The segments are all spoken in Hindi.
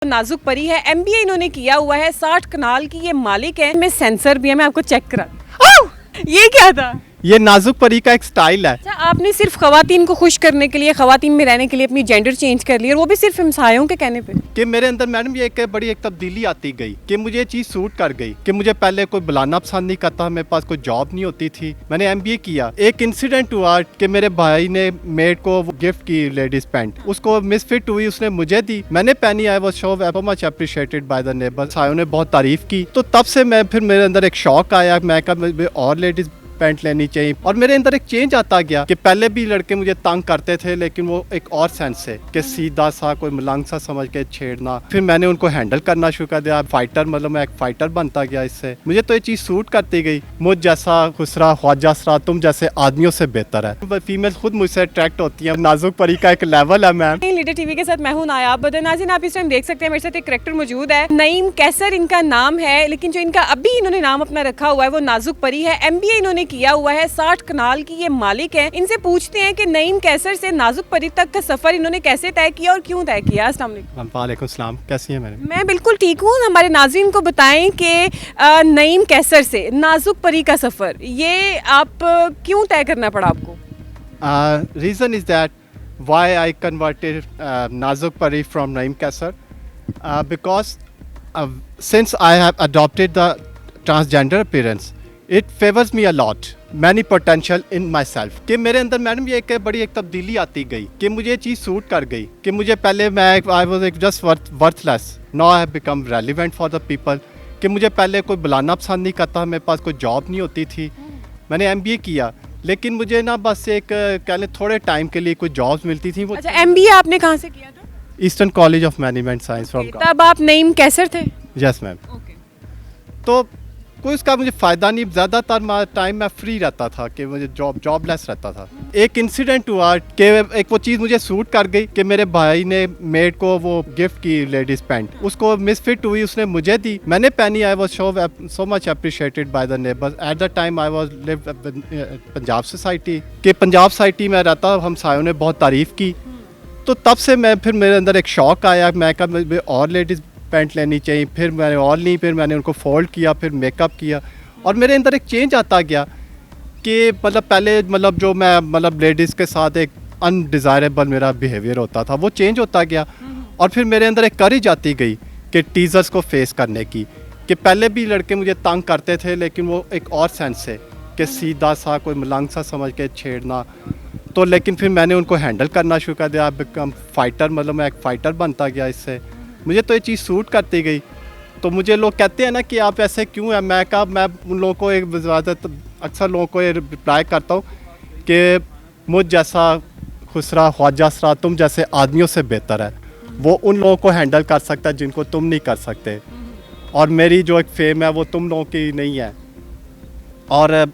नाजुक परी है, एमबीए इन्होंने किया हुआ है, 60 कनाल की ये मालिक है। मैं सेंसर भी है, मैं आपको चेक करा ये क्या था? ये नाजुक परी का एक स्टाइल है। अच्छा, आपने सिर्फ खवातीन को खुश करने के लिए, खवातीन में रहने के लिए अपनी जेंडर चेंज कर ली और वो भी सिर्फ हमसायों के कहने पे? कि मेरे अंदर मैडम ये एक बड़ी एक तब्दीली आती गई कि मुझे ये चीज़ सूट कर गई कि मुझे पहले कोई बुलाना पसंद नहीं करता, मेरे पास कोई जॉब नहीं होती थी। मैंने एमबीए किया। एक इंसिडेंट हुआ कि मेरे भाई ने मेड को गिफ्ट की लेडीज पैंट, उसको मिसफिट हुई, उसने मुझे दी, मैंने पहनी। I was so much appreciated by the neighbours. सायों ने बहुत तारीफ की। तो तब से मैं फिर मेरे अंदर एक शौक आया, मैं कहा और लेडीज पैंट लेनी चाहिए। और मेरे अंदर एक चेंज आता गया कि पहले भी लड़के मुझे तंग करते थे, लेकिन वो एक और सेंस से कि सीधा सा कोई मलंग सा समझ के छेड़ना। फिर मैंने उनको हैंडल करना शुरू कर दिया। फाइटर, मतलब मैं एक फाइटर बनता गया इससे। मुझे तो ये चीज़ सूट करती गई। मुझ जैसा खुसरा ख्वाजा सरा तुम जैसे आदमियों से बेहतर है। फीमेल खुद मुझसे अट्रैक्ट होती है। नाजुक परी का एक लेवल है मैम। लीडर टीवी के साथ मैं हूं नायाब बदर। नाज़रीन, आप इस टाइम देख सकते हैं मेरे साथ एक करैक्टर मौजूद है, नईम कैसर इनका नाम है, लेकिन जो इनका अभी इन्होंने नाम अपना रखा हुआ है वो नाजुक परी है। एमबीए इन्होंने किया हुआ है, 60 कनाल की ये मालिक है। इनसे पूछते हैं कि नईम कैसर से नाजुक परी तक का सफर इन्होंने कैसे तय किया और क्यों तय किया। अस्सलाम वालेकुम। वालेकुम सलाम, कैसी हैं मैडम? मैं बिल्कुल ठीक हूँ। हमारे नाज़रीन को बताएं कि नईम कैसर से नाजुक परी का सफर ये आप क्यों तय करना पड़ा आपको? Reason is that why I converted Nazuk Pari from Naeem Kassar, because since I have adopted the transgender appearance, it favors me a lot, many potential in myself। कि मेरे अंदर मैडम ये एक बड़ी एक तब्दीली आती गई कि मुझे ये चीज़ सूट कर गई कि मुझे पहले I was just worthless, now I have become relevant for the people। कि मुझे पहले कोई बुलाना पसंद नहीं करता, मेरे पास कोई जॉब नहीं होती थी। मैंने एमबीए किया, लेकिन मुझे ना बस एक कह लें थोड़े टाइम के लिए कोई जॉब्स मिलती थी। वो अच्छा, एमबीए आपने कहाँ से किया था? Eastern college of management science from. तब आप नईम कैसर थे? Yes ma'am. तो कोई उसका मुझे फ़ायदा नहीं, ज़्यादातर टाइम मैं फ्री रहता था कि मुझे जॉबलेस रहता था। एक इंसिडेंट हुआ कि एक वो चीज़ मुझे सूट कर गई कि मेरे भाई ने मेड को वो गिफ्ट की लेडीज़ पैंट, उसको मिसफिट हुई, उसने मुझे दी, मैंने पहनी। I was so much appreciated by the neighbours. At the time I was live Punjab society. कि पंजाब सोसाइटी में रहता, हमसायों ने बहुत तारीफ़ की। तो तब से मैं फिर मेरे अंदर एक शौक आया, मैं कहा और लेडीज़ पैंट लेनी चाहिए। फिर मैंने और ली, फिर मैंने उनको फोल्ड किया, फिर मेकअप किया और मेरे अंदर एक चेंज आता गया कि मतलब पहले मतलब जो मैं मतलब लेडीज़ के साथ एक अनडिज़ायरेबल मेरा बिहेवियर होता था, वो चेंज होता गया। और फिर मेरे अंदर एक करेज आती गई कि टीज़र्स को फेस करने की। कि पहले भी लड़के मुझे तंग करते थे, लेकिन वो एक और सेंस से कि सीधा सा कोई मलंग सा समझ के छेड़ना। तो लेकिन फिर मैंने उनको हैंडल करना शुरू कर दिया। बिकम फाइटर, मतलब मैं एक फ़ाइटर बनता गया इससे। मुझे तो ये चीज़ सूट करती गई। तो मुझे लोग कहते हैं ना कि आप ऐसे क्यों हैं, मैं कहा मैं उन लोगों को एक अक्सर लोगों को ये रिप्लाई करता हूँ कि मुझ जैसा खुसरा ख्वाजा सरा तुम जैसे आदमियों से बेहतर है। वो उन लोगों को हैंडल कर सकता है जिनको तुम नहीं कर सकते। और मेरी जो एक फेम है वो तुम लोगों की नहीं है। और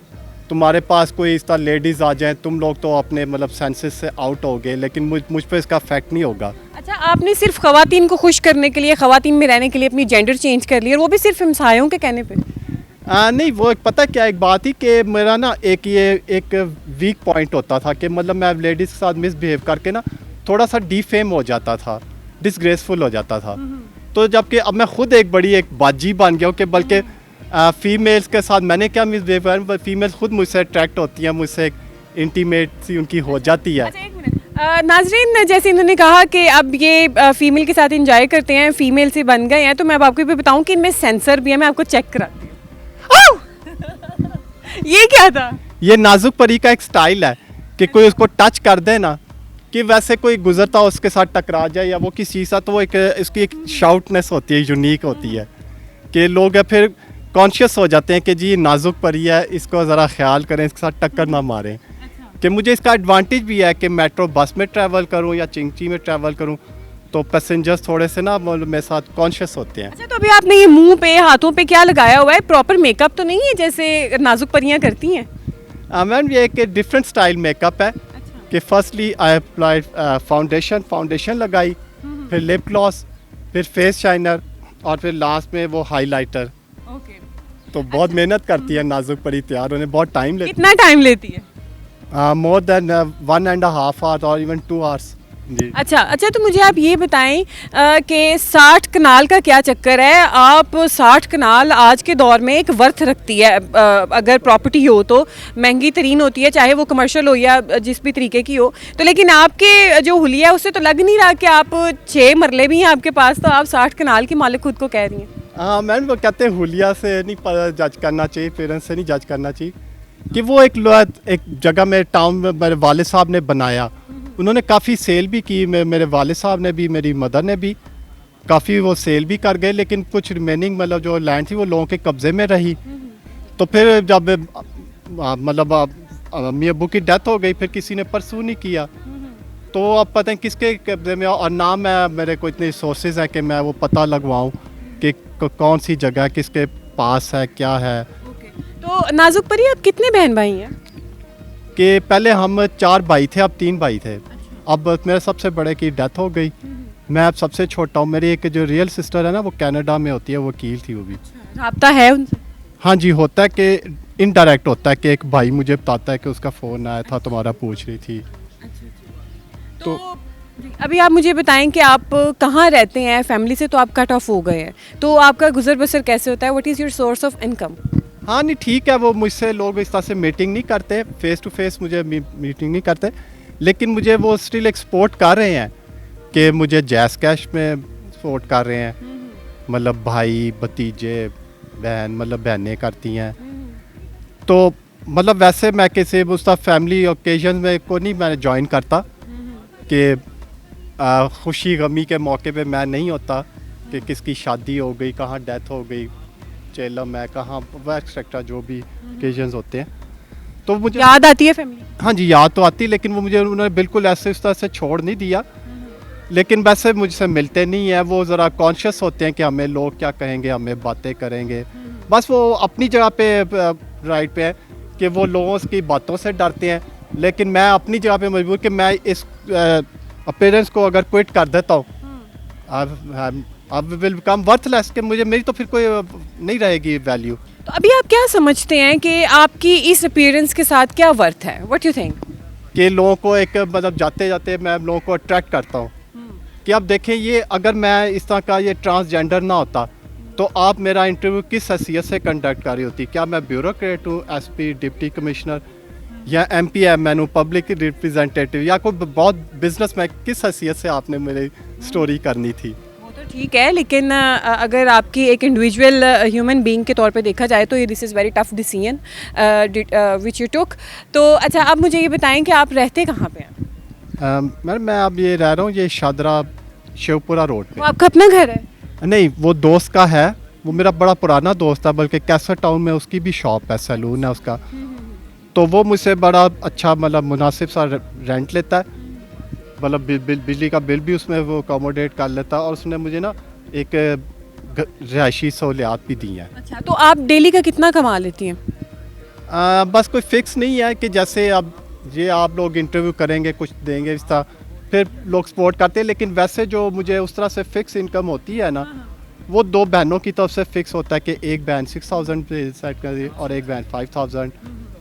तुम्हारे पास कोई इस तरह लेडीज़ आ जाएँ, तुम लोग तो अपने मतलब सेंसेस से आउट हो गए, लेकिन मुझ पर इसका इफेक्ट नहीं होगा। अच्छा, आपने सिर्फ खवातीन को खुश करने के लिए, खवातीन में रहने के लिए अपनी जेंडर चेंज कर ली और वो भी सिर्फ हमसायों के कहने पे? नहीं, वो पता क्या एक बात ही कि मेरा ना एक वीक पॉइंट होता था कि मतलब मैं लेडीज़ के साथ मिसबिहेव करके ना थोड़ा सा डिफेम हो जाता था, डिसग्रेसफुल हो जाता था। तो जबकि अब मैं खुद एक बड़ी एक बाजी बन गया हूँ कि बल्कि फीमेल्स के साथ मैंने क्या मिसबिहेव किया, फीमेल्स खुद मुझसे अट्रैक्ट होती हैं, मुझसे एक इंटीमेट सी उनकी हो जाती है। अच्छा, एक मिनट। नाजरीन, जैसे इन्होंने कहा कि अब ये फीमेल के साथ इंजॉय करते हैं, फीमेल से बन गए हैं, तो मैं अब आपको भी बताऊं कि इनमें सेंसर भी है, मैं आपको चेक कराती हूँ। ये क्या था? ये नाजुक परी का एक स्टाइल है कि कोई उसको टच कर दे ना, कि वैसे कोई गुजरता उसके साथ टकरा जाए या वो किसी साथ, तो वो एक इसकी एक शाउटनेस होती है, यूनिक होती है कि लोग फिर कॉन्शियस हो जाते हैं कि जी नाजुक परी है, इसको ज़रा ख्याल करें, इसके साथ टक्कर ना मारें। कि मुझे इसका एडवांटेज भी है कि मेट्रो बस में ट्रैवल करूं या चिंगची में ट्रैवल करूं, तो पैसेंजर्स थोड़े से ना मेरे साथ कॉन्शियस होते हैं। अच्छा, तो अभी आपने ये मुंह पे हाथों पे क्या लगाया हुआ है? प्रॉपर मेकअप तो नहीं है जैसे नाजुक परियां करती हैं? मैम ये एक डिफरेंट स्टाइल मेकअप है। कि फर्स्टली आई अप्लाइड फाउंडेशन लगाई, फिर लिप ग्लॉस, फिर फेस शाइनर और फिर लास्ट में वो हाईलाइटर। तो बहुत मेहनत करती है नाजुक परी तैयार होने, बहुत टाइम लेती है। कितना टाइम लेती है? more than 1.5 hours or even 2 hours। जी। अच्छा, तो मुझे आप ये बताएं कि 60 कनाल का क्या चक्कर है। आप 60 कनाल आज के दौर में एक वर्थ रखती है, अगर प्रॉपर्टी हो तो महंगी तरीन होती है, चाहे वो कमर्शियल हो या जिस भी तरीके की हो। तो लेकिन आपके जो हुलिया है उससे तो लग नहीं रहा कि आप 6 मरले भी हैं आपके पास, तो आप 60 कनाल की मालिक खुद को कह रही हैं। हाँ मैम, वो कहते हैं हुलिया से नहीं जज करना चाहिए, पेरेंट्स से नहीं जज करना चाहिए, कि वो एक जगह में टाउन में मेरे वाले साहब ने बनाया, उन्होंने काफ़ी सेल भी की, मेरे वाले साहब ने भी, मेरी मदर ने भी काफ़ी वो सेल भी कर गए, लेकिन कुछ रिमेनिंग मतलब जो लैंड थी वो लोगों के कब्ज़े में रही। तो फिर जब मतलब अम्मी अब्बू की डेथ हो गई, फिर किसी ने परसू नहीं किया, तो अब पता है किसके कब्ज़े में, और ना मैं मेरे को इतने सोर्सेज हैं कि मैं वो पता लगवाऊँ कि कौन सी जगह किसके पास है, क्या है। तो नाजुक परी, आप कितने बहन भाई हैं? कि पहले हम 4 भाई थे, अब 3 भाई थे। अब मेरे सबसे बड़े की डेथ हो गई, मैं अब सबसे छोटा हूँ। मेरी एक जो रियल सिस्टर है ना, वो कनाडा में होती है, वो वकील थी वो भी। राब्ता है उनसे? हाँ जी, होता है कि इनडायरेक्ट होता है कि एक भाई मुझे बताता है कि उसका फ़ोन आया था, तुम्हारा पूछ रही थी। तो अभी आप मुझे बताएं कि आप कहाँ रहते हैं, फैमिली से तो आप कट ऑफ हो गए हैं, तो आपका गुजर बसर कैसे होता है? What is your source of income? हाँ नहीं ठीक है, वो मुझसे लोग इस तरह से मीटिंग नहीं करते, फेस टू फेस मुझे मीटिंग नहीं करते, लेकिन मुझे वो स्टिल एक सपोर्ट कर रहे हैं कि मुझे जैस कैश में सपोर्ट कर रहे हैं, मतलब भाई भतीजे बहन, मतलब बहनें करती हैं। तो मतलब वैसे मैं किसी उस तरह फैमिली ओकेजन में को नहीं मैं ज्वाइन करता कि खुशी गमी के मौके पे मैं नहीं होता कि किसकी शादी हो गई, कहाँ डेथ हो गई, चेलम है कहाँ, एक्सेट्रा जो भी ओकेजन्स होते हैं। तो मुझे याद आती है फैमिली? हाँ जी याद तो आती है, लेकिन वो मुझे उन्होंने बिल्कुल ऐसे इस तरह से छोड़ नहीं दिया, लेकिन वैसे मुझसे मिलते नहीं हैं। वो ज़रा कॉन्शियस होते हैं कि हमें लोग क्या कहेंगे, हमें बातें करेंगे। बस वो अपनी जगह पे राइट पे है कि वो लोगों की बातों से डरते हैं, लेकिन मैं अपनी जगह पे मजबूर कि मैं इस अपीयरेंस को अगर क्विट कर देता हूँ, अब विल बिकम वर्थलेस, कि मुझे मेरी तो फिर कोई नहीं रहेगी वैल्यू। तो अभी आप क्या समझते हैं कि आपकी इस अपीयरेंस के साथ क्या वर्थ है? What you think? कि लोगों को एक मतलब जाते जाते मैं लोगों को अट्रैक्ट करता हूँ कि अब देखें, ये अगर मैं इस तरह का ये ट्रांसजेंडर ना होता तो आप मेरा इंटरव्यू किस हैसियत से कंडक्ट कर रही होती? क्या मैं ब्यूरोक्रेट हूँ, एसपी, डिप्टी कमिश्नर, या एमपी एमएन हूँ, पब्लिक रिप्रेजेंटेटिव, या कोई बहुत बिजनेस में? किस हैसियत से आपने मेरी स्टोरी करनी थी? वो तो ठीक है, लेकिन अगर आपकी एक इंडिविजुअल ह्यूमन बीइंग के तौर पे देखा जाए तो ये this is very tough decision which you took. तो अच्छा, आप मुझे ये बताएं कि आप रहते कहाँ पे हैं? मैडम मैं अब ये रह रहा हूँ ये शादरा शिवपुरा रोड पे। वो आपका अपना घर है? नहीं, वो दोस्त का है, वो मेरा बड़ा पुराना दोस्त है, बल्कि कैसर टाउन में उसकी भी शॉप है, सैलून है उसका। तो वो मुझसे बड़ा अच्छा मतलब मुनासिब सा रेंट लेता है, मतलब बिजली का बिल भी उसमें वो अकोमोडेट कर लेता है, और उसने मुझे ना एक रिहायशी सहूलियात भी दी हैं। अच्छा, तो आप डेली का कितना कमा लेती हैं? बस कोई फिक्स नहीं है कि जैसे अब ये आप लोग इंटरव्यू करेंगे कुछ देंगे इस तरह, फिर लोग सपोर्ट करते हैं, लेकिन वैसे जो मुझे उस तरह से फिक्स इनकम होती है ना, वो 2 बहनों की तरफ से फिक्स होता है कि एक बहन 6000 पे सेट कर दी और एक बहन 5000।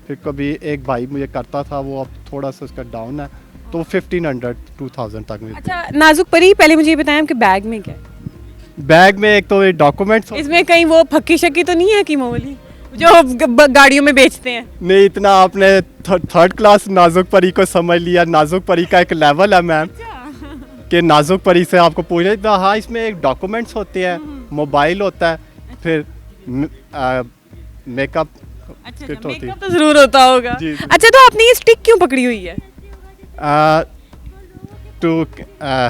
फिर कभी एक भाई मुझे करता था, वो अब थोड़ा सा उसका डाउन है, तो 1500 2000 तक मिलती है। अच्छा नाजुक परी, पहले मुझे ये बताएं आपके बैग में क्या है? बैग में एक तो ये डॉक्यूमेंट्स, इसमें कहीं वो फक्की शक्की तो नहीं है कि मोली जो गाड़ियों में बेचते हैं? नहीं, इतना आपने थर्ड क्लास नाजुक परी को समझ लिया। नाजुक परी का एक लेवल है मैम, कि नाजुक परी से आपको पूछ रहे थे। हाँ, इसमें एक डॉक्यूमेंट्स होते हैं, मोबाइल होता है, फिर मेकअप किट होती है। मेकअप तो जरूर होता होगा। जी। अच्छा, तो आपने ये स्टिक क्यों पकड़ी हुई है? To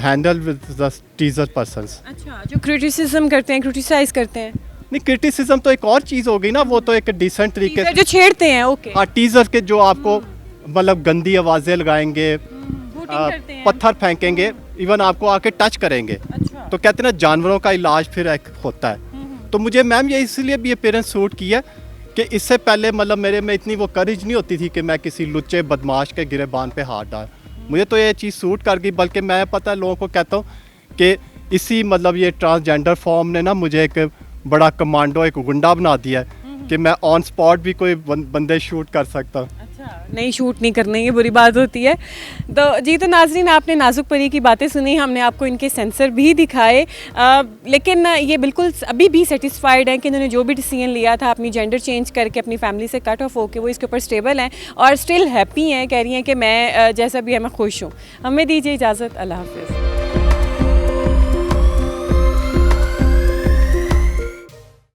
handle with the teaser persons. अच्छा, जो क्रिटिसिज्म करते हैं, क्रिटिसाइज करते हैं। नहीं, क्रिटिसिज्म तो एक और चीज़ हो गई ना, वो तो एक डिसेंट तरीके टीजर से। जो छेड़ते हैं, ओके। हाँ, टीजर के जो आपको मतलब गंदी आवाज़ें लगाएंगे, हूटिंग करते हैं। पत्थर फेंकेंगे, इवन आपको आके टच करेंगे। अच्छा। तो कहते हैं ना, जानवरों का इलाज फिर एक होता है। तो मुझे मैम ये इसलिए भी अपीयरेंस सूट किया कि इससे पहले मतलब मेरे में इतनी वो करेज नहीं होती थी कि मैं किसी लुच्चे बदमाश के गिरेबान पे हाथ डाल। मुझे तो ये चीज़ सूट कर गई, बल्कि मैं पता है लोगों को कहता हूँ कि इसी मतलब ये ट्रांसजेंडर फॉर्म ने ना मुझे एक बड़ा कमांडो, एक गुंडा बना दिया है कि मैं ऑन स्पॉट भी कोई बंदे शूट कर सकता। अच्छा, नहीं शूट नहीं करने ये बुरी बात होती है। तो जी, तो नाज़रीन आपने नाजुक परी की बातें सुनी, हमने आपको इनके सेंसर भी दिखाए, लेकिन ये बिल्कुल अभी भी सेटिस्फाइड हैं कि इन्होंने जो भी डिसीजन लिया था अपनी जेंडर चेंज करके अपनी फैमिली से कट ऑफ होकर वो इसके ऊपर स्टेबल हैं और स्टिल हैप्पी हैं, कह रही हैं कि मैं जैसा भी है मैं खुश हूँ। हमें दीजिए इजाज़त, अल्लाह हाफ़िज़।